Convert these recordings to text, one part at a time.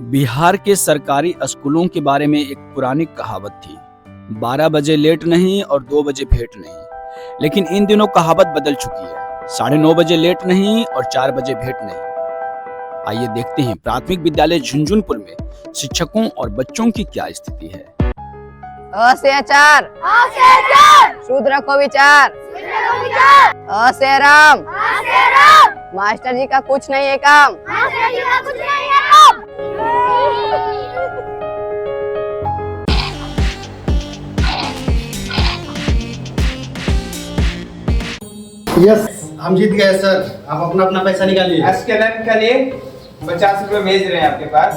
बिहार के सरकारी स्कूलों के बारे में एक पुरानी कहावत थी, 12 बजे लेट नहीं और 2 बजे भेंट नहीं। लेकिन इन दिनों कहावत बदल चुकी है, 9:30 बजे लेट नहीं और 4 बजे भेंट नहीं। आइए देखते हैं प्राथमिक विद्यालय झुनझुनपुर में शिक्षकों और बच्चों की क्या स्थिति है। अ से अचार, शूद्र को विचार, अ से राम, मास्टर जी का कुछ नहीं है काम। यस, हम जीत गए सर। आप अपना अपना पैसा निकालिए। स्कैनर के लिए 50 रुपए भेज रहे हैं आपके पास।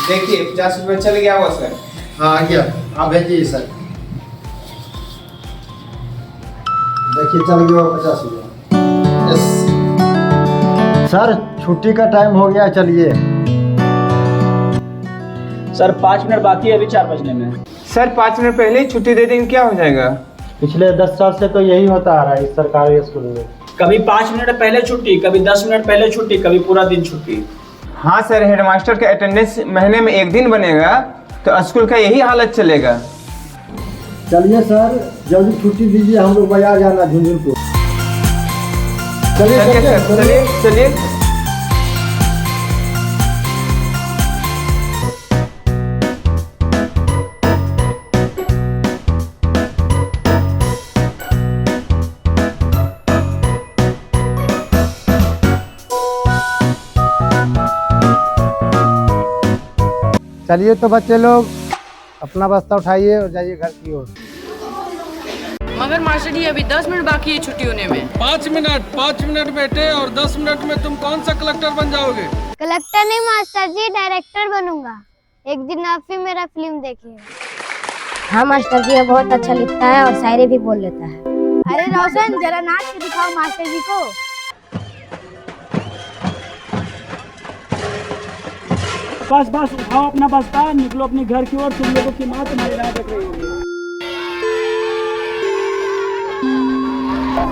देखिए 50 रुपए चल गया वो सर। हाँ आ गया, आप भेजिए सर। देखिए चल गया 50 रुपया। यस सर, छुट्टी का टाइम हो गया, चलिए। सर 5 मिनट बाकी है अभी 4 बजने में। सर 5 मिनट पहले ही छुट्टी दे देंगे क्या हो जाएगा? पिछले 10 साल से तो यही होता आ रहा है इस सरकारी स्कूल में। कभी 5 मिनट पहले छुट्टी, कभी 10 मिनट पहले छुट्टी, कभी पूरा दिन छुट्टी। हाँ सर, हेडमास्टर का अटेंडेंस महीने में 1 दिन बनेगा तो स्कूल का यही हालत चलेगा। चलिए सर, जल्दी छुट्टी दीजिए, हम लोग बाजार जाना झुनझुनपुर। चलिए चलिए चलिए। चलिए तो बच्चे लोग अपना बस्ता उठाइए और जाइए घर की ओर। मगर मास्टर जी अभी 10 मिनट बाकी है छुट्टी होने में। 5 मिनट बेटे, और 10 मिनट में तुम कौन सा कलेक्टर बन जाओगे? कलेक्टर नहीं मास्टर जी, डायरेक्टर बनूंगा। एक दिन आप भी मेरा फिल्म देखिएगा। हाँ मास्टर जी, ये बहुत अच्छा लिखता है और शायरी भी बोल लेता है। अरे रोशन, जरा नाच के दिखाओ मास्टर जी को। बस उठाओ अपना बस्ता, निकलो अपने घर की ओर। तुम लोगों की माँ तुम्हारी राह देख रही होगी।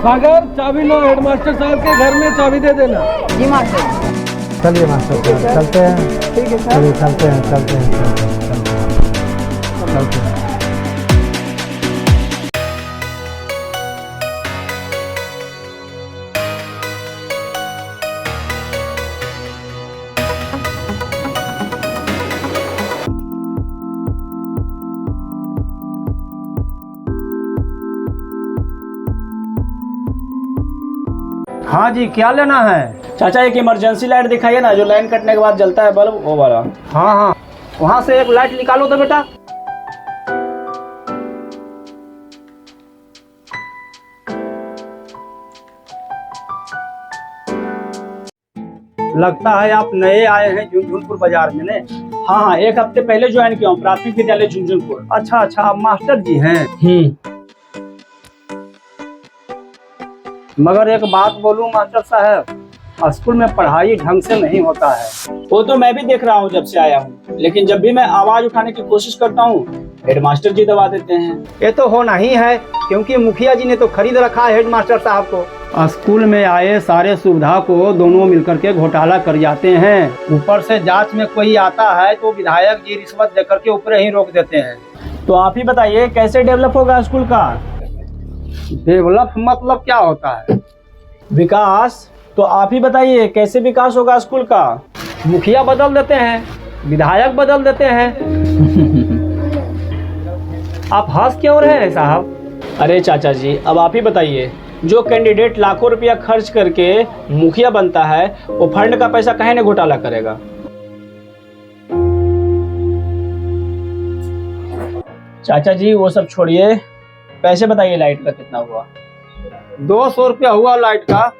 सागर, चाबी लो, हेडमास्टर साहब के घर में चाबी दे देना। जी मास्टर। चलिए मास्टर साहब, चलते हैं। ठीक है सर, चलते हैं। हाँ जी, क्या लेना है? चाचा एक इमरजेंसी लाइट दिखाइए ना, जो लाइन कटने के बाद जलता है बल्ब, वो वाला। हाँ, वहाँ से एक लाइट निकालो तो बेटा। लगता है आप नए आए हैं झुनझुनपुर बाजार में ने? हाँ, 1 हफ्ते पहले ज्वाइन किया हूँ प्राथमिक विद्यालय झुनझुनपुर। अच्छा, आप मास्टर जी हैं? मगर एक बात बोलूं मास्टर साहब, स्कूल में पढ़ाई ढंग से नहीं होता है। वो तो मैं भी देख रहा हूँ जब से आया हूँ, लेकिन जब भी मैं आवाज उठाने की कोशिश करता हूँ हेडमास्टर जी दबा देते हैं। ये तो होना ही है, क्योंकि मुखिया जी ने तो खरीद रखा है हेडमास्टर साहब को। स्कूल में आए सारे सुविधा को दोनों मिलकर के घोटाला कर जाते हैं। ऊपर से जांच में कोई आता है तो विधायक जी रिश्वत देकर के ऊपर ही रोक देते हैं। तो आप ही बताइए कैसे डेवलप होगा स्कूल का? डेवलप मतलब क्या होता है? विकास। तो आप ही बताइए कैसे विकास होगा स्कूल का? मुखिया बदल देते हैं, विधायक बदल देते हैं। आप हंस क्यों रहे हैं साहब? अरे चाचा जी, अब आप ही बताइए, जो कैंडिडेट लाखों रुपया खर्च करके मुखिया बनता है वो फंड का पैसा कहीं न घोटाला करेगा। चाचा जी वो सब छोड़िए, पैसे बताइए लाइट का कितना हुआ? 200 रुपया हुआ लाइट का।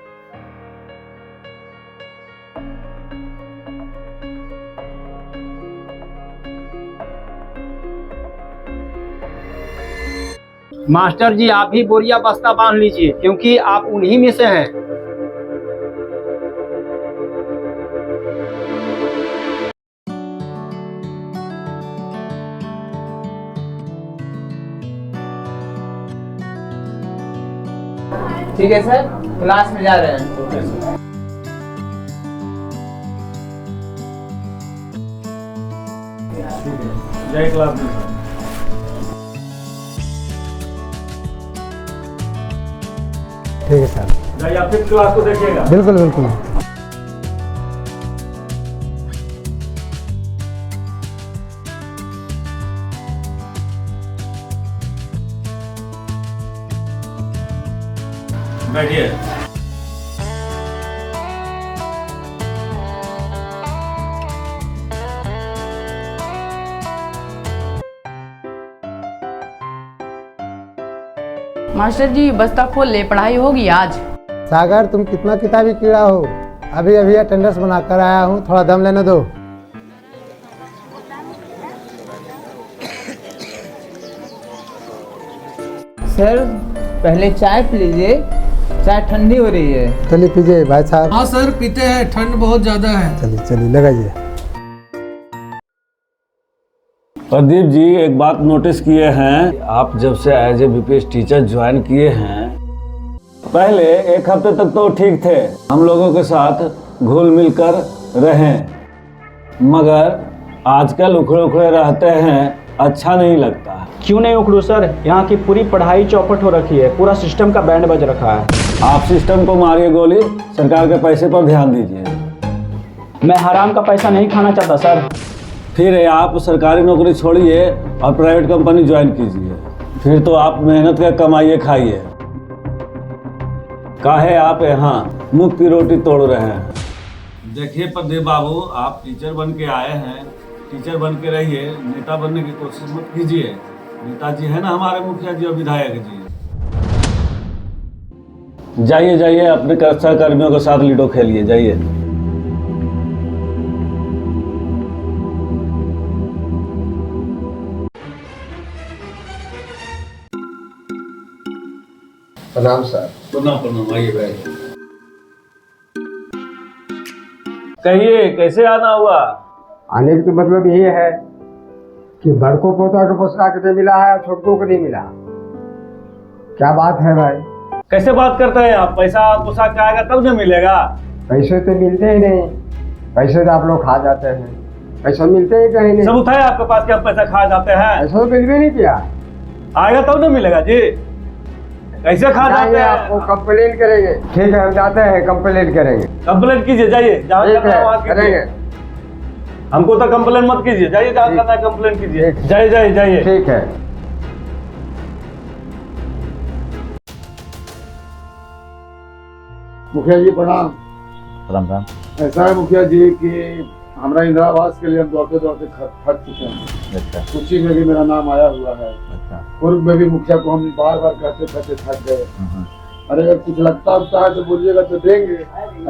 मास्टर जी आप ही बोरिया बस्ता बांध लीजिए, क्योंकि आप उन्हीं में से हैं। ठीक है सर, क्लास में जा रहे हैं। जय क्लास में सर। ठीक है सर। जाइए आप फिर क्लास को देखिएगा। बिल्कुल बिल्कुल। बैठिए। मास्टर जी बस्ता खोल ले, पढ़ाई होगी आज। सागर तुम कितना किताबी कीड़ा हो, अभी अभी अटेंडेंस बनाकर आया हूँ, थोड़ा दम लेने दो। सर पहले चाय पी लीजिए, चाय ठंडी हो रही है। चलिए पीजिए भाई साहब। हाँ सर पीते हैं, ठंड बहुत ज्यादा है। चलिए चलिए लगाइए। प्रदीप जी एक बात नोटिस किए हैं, आप जब से as a BPS teacher join किए हैं, पहले एक हफ्ते तक तो ठीक थे, हम लोगों के साथ घुल मिल कर रहें, मगर आजकल उखड़े उखड़े रहते हैं, अच्छा नहीं लगता। क्यों नहीं उखड़ू सर, यहाँ की पूरी पढ़ाई चौपट हो रखी है, पूरा सिस्टम का बैंड बज रखा है। आप सिस्टम को मारिए गोली, सरकार के पैसे पर ध्यान दीजिए। मैं हराम का पैसा नहीं खाना चाहता सर। फिर आप सरकारी नौकरी छोड़िए और प्राइवेट कंपनी ज्वाइन कीजिए, फिर तो आप मेहनत का कमाइए खाइए। काहे आप यहाँ मुफ्त की रोटी तोड़ रहे हैं। देखिए प्रदीप बाबू, आप टीचर बन के आए हैं, टीचर बन के रहिए, नेता बनने की कोशिश मत कीजिए। नेताजी है ना हमारे मुखिया जी और विधायक जी। जाइए जाइए अपने सहकर्मियों के साथ लूडो खेलिए, जाइए। प्रणाम सर। प्रणाम, आइए बैठिए। कहिए कैसे आना हुआ? आने का तो मतलब ये है कि बड़कों पोता को पोषक नहीं मिला है, छोटकों को नहीं मिला। क्या बात है भाई? कैसे बात करते हैं आप? पैसा पोशाक का आएगा तब न मिलेगा। पैसे तो मिलते ही नहीं, पैसे तो आप लोग खा जाते हैं, पैसा मिलते ही कहीं नहीं। सबूत है आपके पास कि आप पैसा खा जाते हैं? ऐसा तो बिल भी नहीं किया। आएगा तब न मिलेगा जी, कैसे खा जाते हैं? आपको कंप्लेन करेंगे। ठीक है हम जाते हैं, कंप्लेन करेंगे। कंप्लेन कीजिए, जाइए जहाँ जाना है वहाँ करेंगे। हमको तो कंप्लेन मत कीजिए, जाइए जहाँ करना है कंप्लेन कीजिए। जाइए जाइए जाइए। ठीक है। मुखिया जी प्रणाम। राम राम। ऐसा है मुखिया जी कि हमारा इंदिरा आवास के लिए हम दौड़ते दौड़ते थक चुके हैं। अच्छा। सूची में भी मेरा नाम आया हुआ है। अच्छा। पूर्व में भी मुखिया को हम बार बार कहते कहते थक गए। अरे अगर कुछ लगता होता है तो बोलिएगा तो देंगे,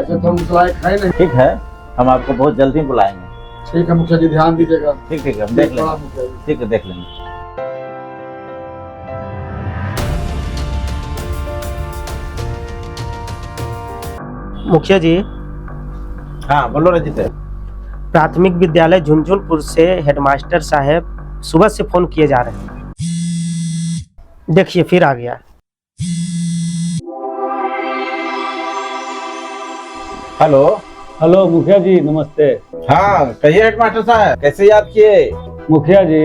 ऐसे तो हम उस लायक है नहीं। ठीक है, हम आपको बहुत जल्दी बुलाएंगे। ठीक है मुखिया जी, ध्यान दीजिएगा। ठीक है, हम देख लेंगे। ठीक है, देख लेंगे। मुखिया जी। हाँ बोलो रजित। प्राथमिक विद्यालय झुंझुनपुर से हेडमास्टर साहब सुबह से फोन किए जा रहे हैं। देखिए फिर आ गया। हेलो हेलो मुखिया जी नमस्ते। हाँ कहिए हेडमास्टर साहब, कैसे याद किए? मुखिया जी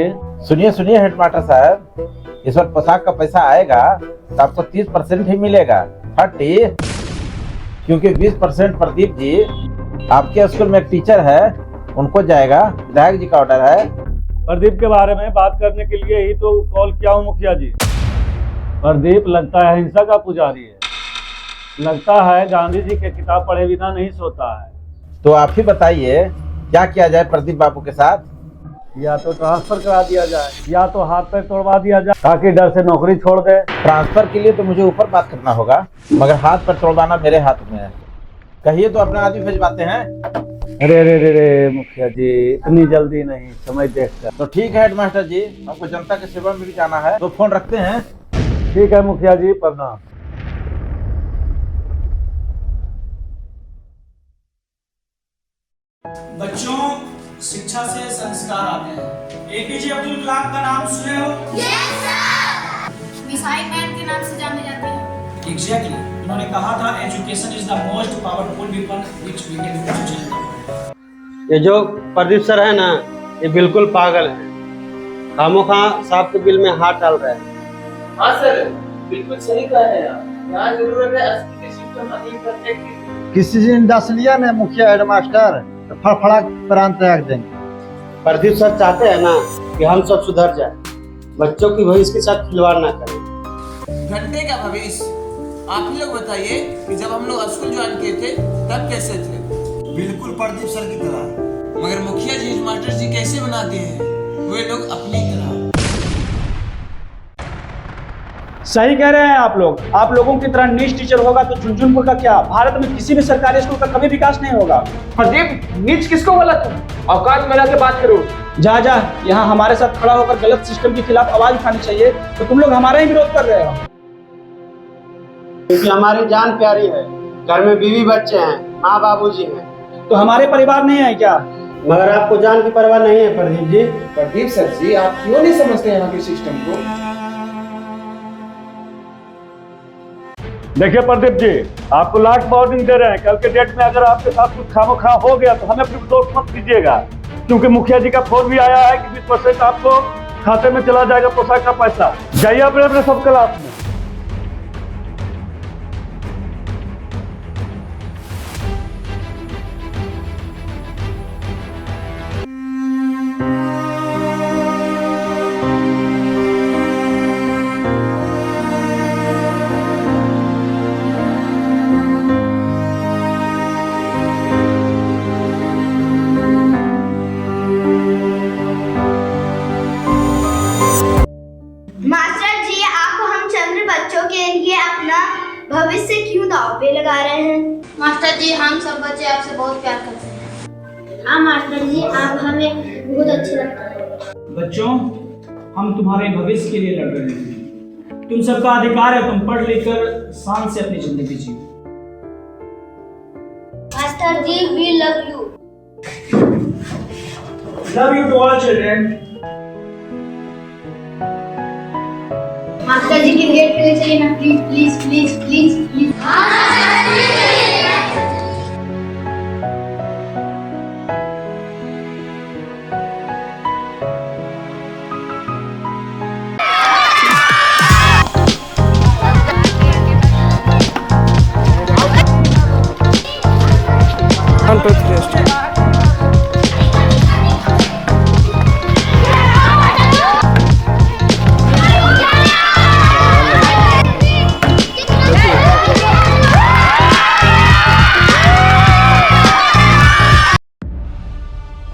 सुनिए सुनिए हेडमास्टर साहब, इस वक्त पोशाक का पैसा आएगा तो आपको 30% ही मिलेगा। हटी, क्योंकि 20% प्रदीप जी आपके स्कूल में एक टीचर है, उनको जाएगा। विधायक जी का ऑर्डर है। प्रदीप के बारे में बात करने के लिए ही तो कॉल किया हूँ मुखिया जी। प्रदीप लगता है हिंसा का पुजारी है, लगता है गांधी जी के किताब पढ़े बिना नहीं सोता है। तो आप ही बताइए क्या किया जाए प्रदीप बाबू के साथ? या तो ट्रांसफर करा दिया जाए या तो हाथ पैर तोड़वा दिया जाए ताकि डर से नौकरी छोड़ दे। ट्रांसफर के लिए तो मुझे ऊपर बात करना होगा, मगर हाथ पैर तोड़वाना मेरे हाथ में है। कहिए तो अपना आदमी भिजवाते हैं। अरे अरे अरे मुखिया जी इतनी जल्दी नहीं, समय देखकर। तो ठीक है हेडमास्टर जी, हमको जनता की सेवा में भी जाना है, तो फोन रखते हैं। ठीक है मुखिया जी, प्रणाम। बच्चों, शिक्षा से संस्कार आते हैं। एपीजे अब्दुल कलाम का नाम सुने हो? Yes sir. मिसाइल मैन के नाम से जाने जाते हैं। एग्जैक्टली, उन्होंने कहा था education is the most powerful weapon which we can use to change the world. ये जो प्रदीप सर है ना, ये बिल्कुल पागल है, खामोखा साहब के बिल में हाथ डाल रहे हैं। हाँ सर, बिल्कुल सही कह रहे हैं आप। यहाँ जरूरत है स्कूल के सिस्टम अधिक करने की। किसी दिन दस लिया ना मुखिया हेडमास्टर तो फड़फड़ा प्रांत रख देंगे। प्रदीप सर चाहते हैं ना कि हम सब सुधर जाए, बच्चों की भविष्य के साथ खिलवाड़ ना करें। घंटे का भविष्य आप ही लोग बताइए कि जब हम लोग स्कूल ज्वाइन किए थे तब कैसे थे? बिल्कुल प्रदीप सर की तरह। मगर मुखिया जी हेडमास्टर जी कैसे बनाते हैं वे लोग अपनी तरह। सही कह रहे हैं आप लोग। आप लोगों की तरह नीच टीचर होगा तो झुंझुनपुर का क्या, भारत में किसी भी सरकारी स्कूल का कभी विकास नहीं होगा। प्रदीप, नीच किसको बोला तुम? औकात में रहकर बात करो। जा यहाँ हमारे साथ खड़ा होकर गलत सिस्टम के खिलाफ आवाज उठानी चाहिए तो तुम लोग हमारा ही विरोध कर रहे हो। क्योंकि हमारी जान प्यारी है, घर में बीवी बच्चे हैं, माँ बाबूजी हैं। तो हमारे परिवार नहीं है क्या? मगर आपको जान की परवाह नहीं है प्रदीप जी। प्रदीप सर जी, आप क्यों नहीं समझते यहाँ के सिस्टम को? देखिए प्रदीप जी, आपको लास्ट वार्निंग दे रहे हैं, कल के डेट में अगर आपके साथ कुछ खामोखा हो गया तो हमें फिर दोष मत दीजिएगा, क्योंकि मुखिया जी का फोन भी आया है कि 20% आपको खाते में चला जाएगा पोशाक का पैसा। जाइए अपने अपने सब क्लास में। मास्टर जी, आप हम चंद्र बच्चों के लिए अपना भविष्य क्यों दांव पे लगा रहे हैं? मास्टर जी, हम सब बच्चे आपसे बहुत प्यार करते हैं। हाँ मास्टर जी, आप हमें बहुत अच्छे लगते हैं। बच्चों, हम तुम्हारे भविष्य के लिए लड़ रहे हैं। तुम सबका अधिकार है, तुम पढ़ लिख कर शान से अपनी जिंदगी जियो। Master ji, we love you. Love you to all children. Master ji की गेट पे ले चलिए ना, please please please please please.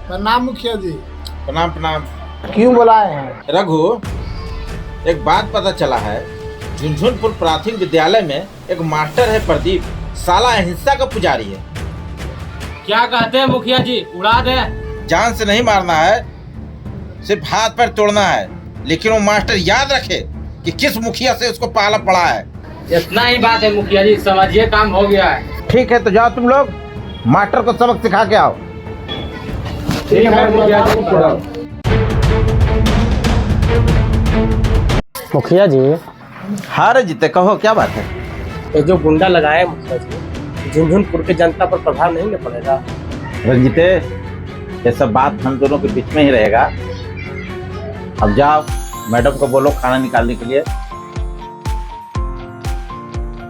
प्रणाम मुखिया जी। प्रणाम प्रणाम। क्यों बुलाए हैं? रघु, एक बात पता चला है, झुंझुनपुर प्राथमिक विद्यालय में एक मास्टर है प्रदीप, साला अहिंसा का पुजारी है। क्या कहते हैं मुखिया जी, उड़ा दे। जान से नहीं मारना है, सिर्फ हाथ पैर तोड़ना है, लेकिन वो मास्टर याद रखे कि किस मुखिया से उसको पाला पड़ा है। इतना ही बात है मुखिया जी, समझिए काम हो गया है। ठीक है, तो जाओ तुम लोग मास्टर को सबक सिखा के आओ। ठीक है मुखिया जी। मुखिया जी। हाँ रे जीते, कहो क्या बात है? ये जो गुंडा लगाए मुखिया जी, झुंझुनपुर की जनता पर प्रभाव नहीं न पड़ेगा? रंजीते, ये सब बात हम दोनों के बीच में ही रहेगा। अब जाओ, मैडम को बोलो खाना निकालने के लिए।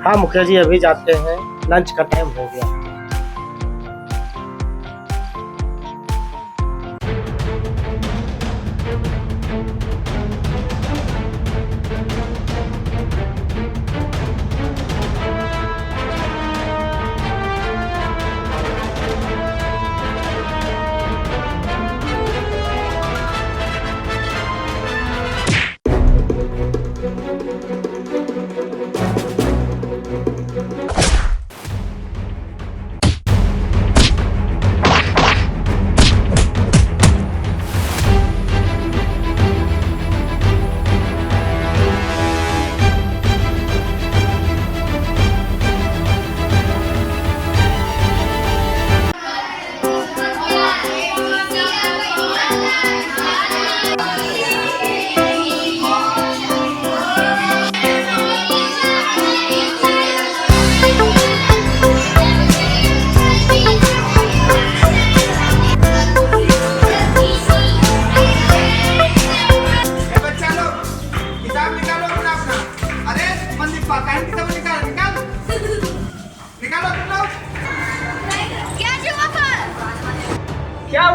हाँ मुखिया जी, अभी जाते हैं, लंच का टाइम हो गया।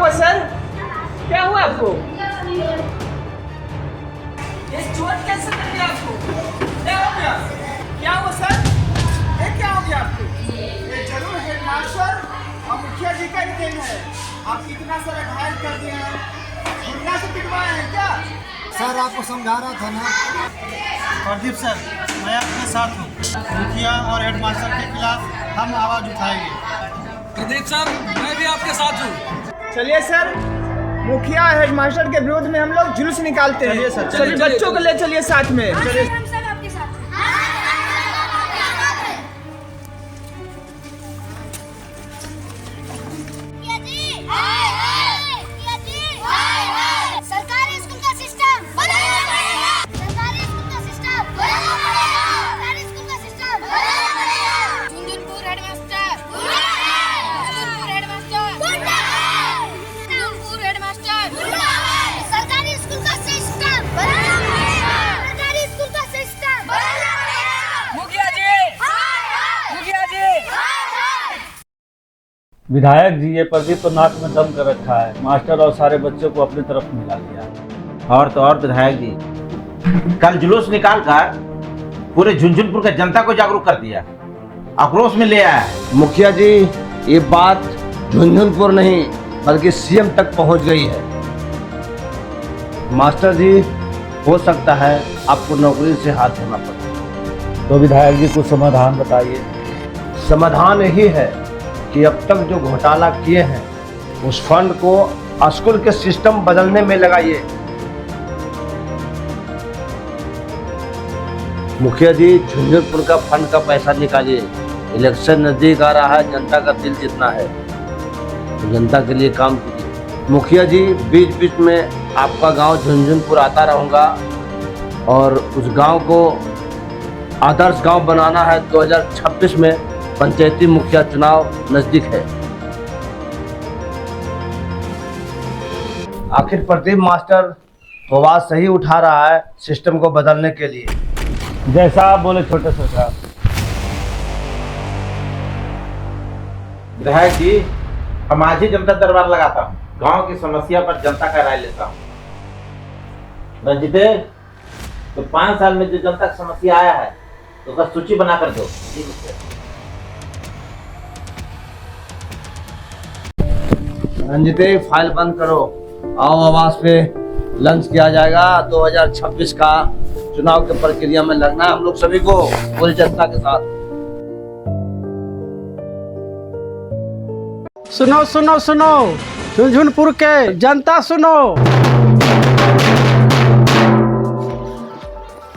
हुआ सर? क्या हुआ आपको? ये चोट कैसे लग गया आपको? क्या हो गया? क्या हुआ सर? ये क्या हो गया आपको? ये जरूर हेडमास्टर और मुखिया जी का ही देन है। आप इतना सारा घायल कर दिए हैं, घुटना से पिटवाए हैं क्या? सर आपको समझा रहा था ना प्रदीप सर, मैं आपके साथ हूँ। मुखिया और हेडमास्टर के खिलाफ हम आवाज उठाएंगे। प्रदीप सर, मैं भी आपके साथ हूँ। चलिए सर, मुखिया हेडमास्टर के विरोध में हम लोग जुलूस निकालते हैं। सभी बच्चों को ले चलिए साथ में। हम सब आपके साथ हैं। सरकारी स्कूल का सिस्टम बनाना पड़ेगा। सरकारी स्कूल का सिस्टम बनाना पड़ेगा। सरकारी स्कूल का सिस्टम बनाना पड़ेगा। झुंझुनपुर हेडमास्टर झुंझुनपुर हेडमास्टर झुंझुनपुर हेडमास्टर सरकारी स्कूल का सिस्टम बनाना पड़ेगा। सरकारी स्कूल का सिस्टम बनाना पड़ेगा। मुखिया जी, मुखिया जी। विधायक जी, ये प्रदीप तो नाक में दम कर रखा है, मास्टर और सारे बच्चों को अपनी तरफ मिला लिया। और तो और विधायक जी, कल जुलूस निकाल कर पूरे झुंझुनपुर के जनता को जागरूक कर दिया, आक्रोश में ले आया। मुखिया जी, ये बात झुंझुनपुर नहीं बल्कि सीएम तक पहुंच गई है। मास्टर जी, हो सकता है आपको नौकरी से हाथ धोना पड़े। तो विधायक जी कुछ समाधान बताइए। समाधान यही है कि अब तक जो घोटाला किए हैं उस फंड को स्कूल के सिस्टम बदलने में लगाइए। मुखिया जी, झुंझुनपुर का फंड का पैसा निकालिए। इलेक्शन नजदीक आ रहा है, जनता का दिल जीतना है तो जनता के लिए काम कीजिए। मुखिया जी, बीच बीच में आपका गांव झुंझुनपुर आता रहूँगा और उस गांव को आदर्श गांव बनाना है। 2026 में पंचायती मुखिया चुनाव नजदीक है। आखिर प्रदीप मास्टर तो आवाज सही उठा रहा है सिस्टम को बदलने के लिए। जैसा आप बोले छोटे सरकार। विधायक जी, हम आज ही जनता दरबार लगाता हूँ, गांव की समस्या पर जनता का राय लेता हूँ। रंजिते, तो 5 साल में जो जनता की समस्या आया है तो उसका सूची बना कर दो। रंजिते, फाइल बंद करो, आओ आवाज पे लंच किया जाएगा। 2026 का चुनाव की प्रक्रिया में लगना है हम लोग सभी को, पूरी जनता के साथ। सुनो सुनो सुनो, झुंझुनपुर के जनता सुनो,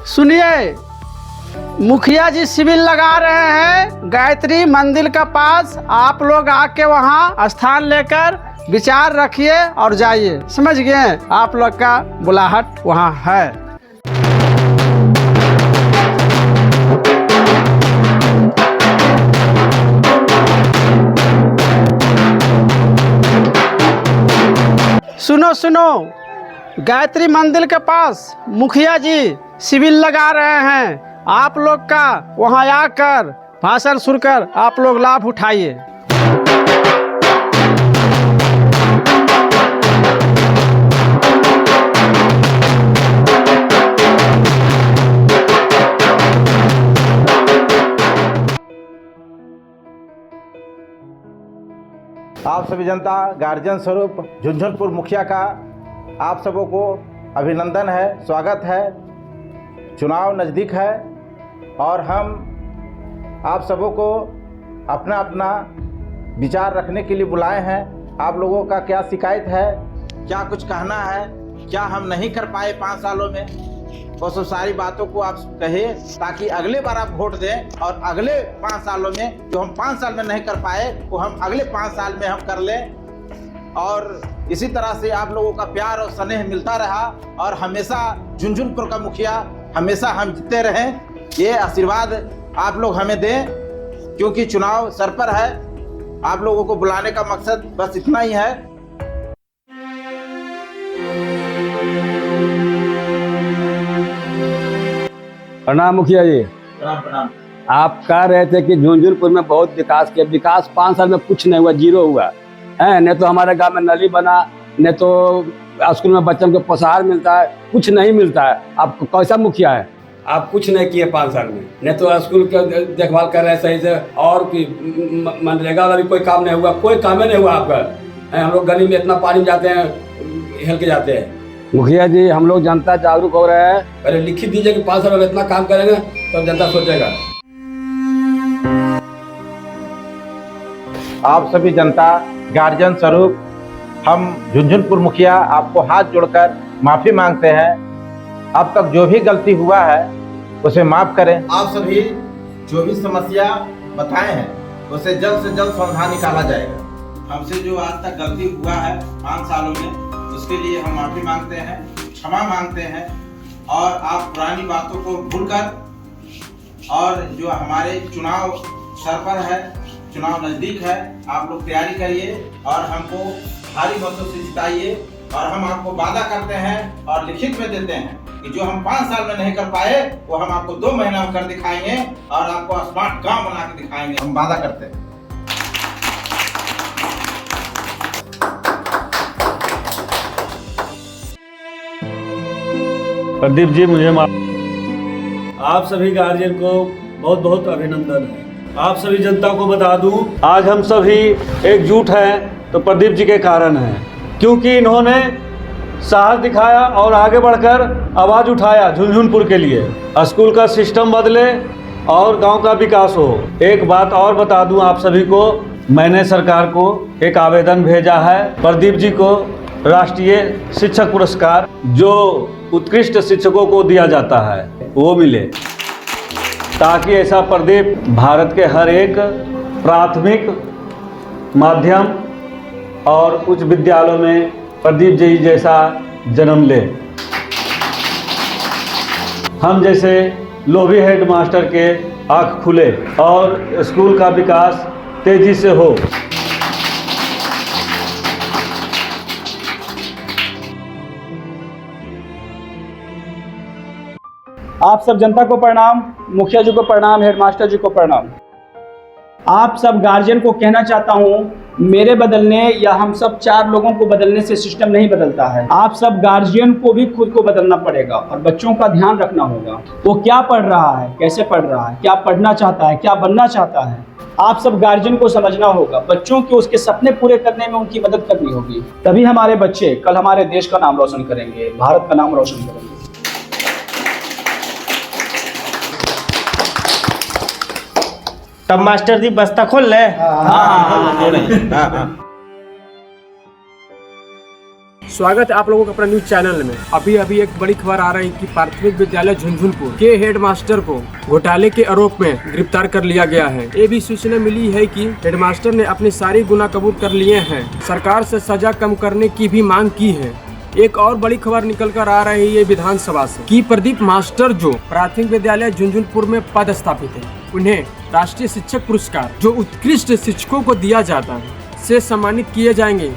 सुनिए। मुखिया जी शिविर लगा रहे हैं गायत्री मंदिर के पास। आप लोग आके वहाँ स्थान लेकर विचार रखिए और जाइए। समझ गए? आप लोग का बुलाहट वहाँ है। सुनो सुनो, गायत्री मंदिर के पास मुखिया जी शिविर लगा रहे हैं। आप लोग का वहां आकर भाषण सुनकर आप लोग लाभ उठाइए। आप सभी जनता, गार्जियन स्वरूप झुंझुनपुर मुखिया का आप सबों को अभिनंदन है, स्वागत है। चुनाव नज़दीक है और हम आप सबों को अपना अपना विचार रखने के लिए बुलाए हैं। आप लोगों का क्या शिकायत है, क्या कुछ कहना है, क्या हम नहीं कर पाए 5 सालों में, वो सब सारी बातों को आप कहिए ताकि अगले बार आप वोट दें और अगले 5 सालों में जो हम 5 साल में नहीं कर पाए वो हम अगले 5 साल में हम कर लें। और इसी तरह से आप लोगों का प्यार और स्नेह मिलता रहा और हमेशा झुंझुनपुर का मुखिया हमेशा हम जीते रहें, ये आशीर्वाद आप लोग हमें दें, क्योंकि चुनाव सर पर है। आप लोगों को बुलाने का मकसद बस इतना ही है। प्रणाम मुखिया जी। प्रणाम प्रणाम। आप कह रहे थे कि झुंझुनपुर में बहुत विकास किया, विकास 5 साल में कुछ नहीं हुआ, जीरो हुआ है, न तो हमारे गांव में नली बना, न तो स्कूल में बच्चों को पोषाहार मिलता है, कुछ नहीं मिलता है। आप कैसा मुखिया है? आप कुछ नहीं किए 5 साल में, न तो स्कूल की देखभाल कर रहे हैं सही से, और मनरेगा वाला भी कोई काम नहीं हुआ, कोई काम ही नहीं हुआ आपका। हम लोग गली में इतना पानी जाते हैं, हिल के जाते हैं। मुखिया जी, हम लोग जनता जागरूक हो रहे हैं, पहले लिखित दीजिए कि 5 साल में इतना काम करेंगे तो जनता सोचेगा। आप सभी जनता गार्जियन स्वरूप हम झुंझुनपुर मुखिया आपको हाथ जोड़कर माफी मांगते हैं। अब तक जो भी गलती हुआ है उसे माफ करें। आप सभी जो भी समस्या बताए हैं उसे जल्द से जल्द समाधान निकाला जाएगा। हमसे जो आज तक गलती हुआ है 5 सालों में, उसके लिए हम माफी मांगते हैं, क्षमा मांगते हैं। और आप पुरानी बातों को भूलकर, और जो हमारे चुनाव सर पर है, चुनाव नजदीक है, आप लोग तैयारी करिए और हमको भारी मतों से जिताइए। और हम आपको वादा करते हैं और लिखित में देते हैं कि जो हम 5 साल में नहीं कर पाए वो हम आपको 2 महीना में कर दिखाएंगे और आपको स्मार्ट गांव बना के दिखाएंगे। हम वादा करते हैं। प्रदीप जी, मुझे आप सभी गार्जियन को बहुत बहुत अभिनंदन है। आप सभी जनता को बता दूं, आज हम सभी एकजुट हैं तो प्रदीप जी के कारण हैं, क्योंकि इन्होंने साहस दिखाया और आगे बढ़कर आवाज़ उठाया झुंझुनपुर के लिए। स्कूल का सिस्टम बदले और गांव का विकास हो। एक बात और बता दूं आप सभी को, मैंने सरकार को एक आवेदन भेजा है, प्रदीप जी को राष्ट्रीय शिक्षक पुरस्कार जो उत्कृष्ट शिक्षकों को दिया जाता है वो मिले, ताकि ऐसा प्रदीप भारत के हर एक प्राथमिक, माध्यम और उच्च विद्यालयों में प्रदीप जी जैसा जन्म ले। हम जैसे लोभी हेड मास्टर के आँख खुले और स्कूल का विकास तेजी से हो। आप सब जनता को प्रणाम, मुखिया जी को प्रणाम, हेडमास्टर जी को प्रणाम। आप सब गार्जियन को कहना चाहता हूँ, मेरे बदलने या हम सब 4 लोगों को बदलने से सिस्टम नहीं बदलता है। आप सब गार्जियन को भी खुद को बदलना पड़ेगा और बच्चों का ध्यान रखना होगा। वो क्या पढ़ रहा है, कैसे पढ़ रहा है, क्या पढ़ना चाहता है, क्या बनना चाहता है। आप सब गार्जियन को समझना होगा। बच्चों के उसके सपने पूरे करने में उनकी मदद करनी होगी, तभी हमारे बच्चे कल हमारे देश का नाम रोशन करेंगे, भारत का नाम रोशन करेंगे। तब मास्टर जी बस्ता खोल ले। स्वागत है आप लोगों का अपना न्यूज चैनल में। अभी एक बड़ी खबर आ रही है कि प्राथमिक विद्यालय झुंझुनपुर के हेडमास्टर को घोटाले के आरोप में गिरफ्तार कर लिया गया है। ये भी सूचना मिली है कि हेडमास्टर ने अपने सारे गुनाह कबूल कर लिए हैं, सरकार से सजा कम करने की भी मांग की है। एक और बड़ी खबर निकल कर आ रही है विधानसभा से कि प्रदीप मास्टर जो प्राथमिक विद्यालय झुंझुनपुर में पदस्थापित है, उन्हें राष्ट्रीय शिक्षक पुरस्कार जो उत्कृष्ट शिक्षकों को दिया जाता है से सम्मानित किए जाएंगे।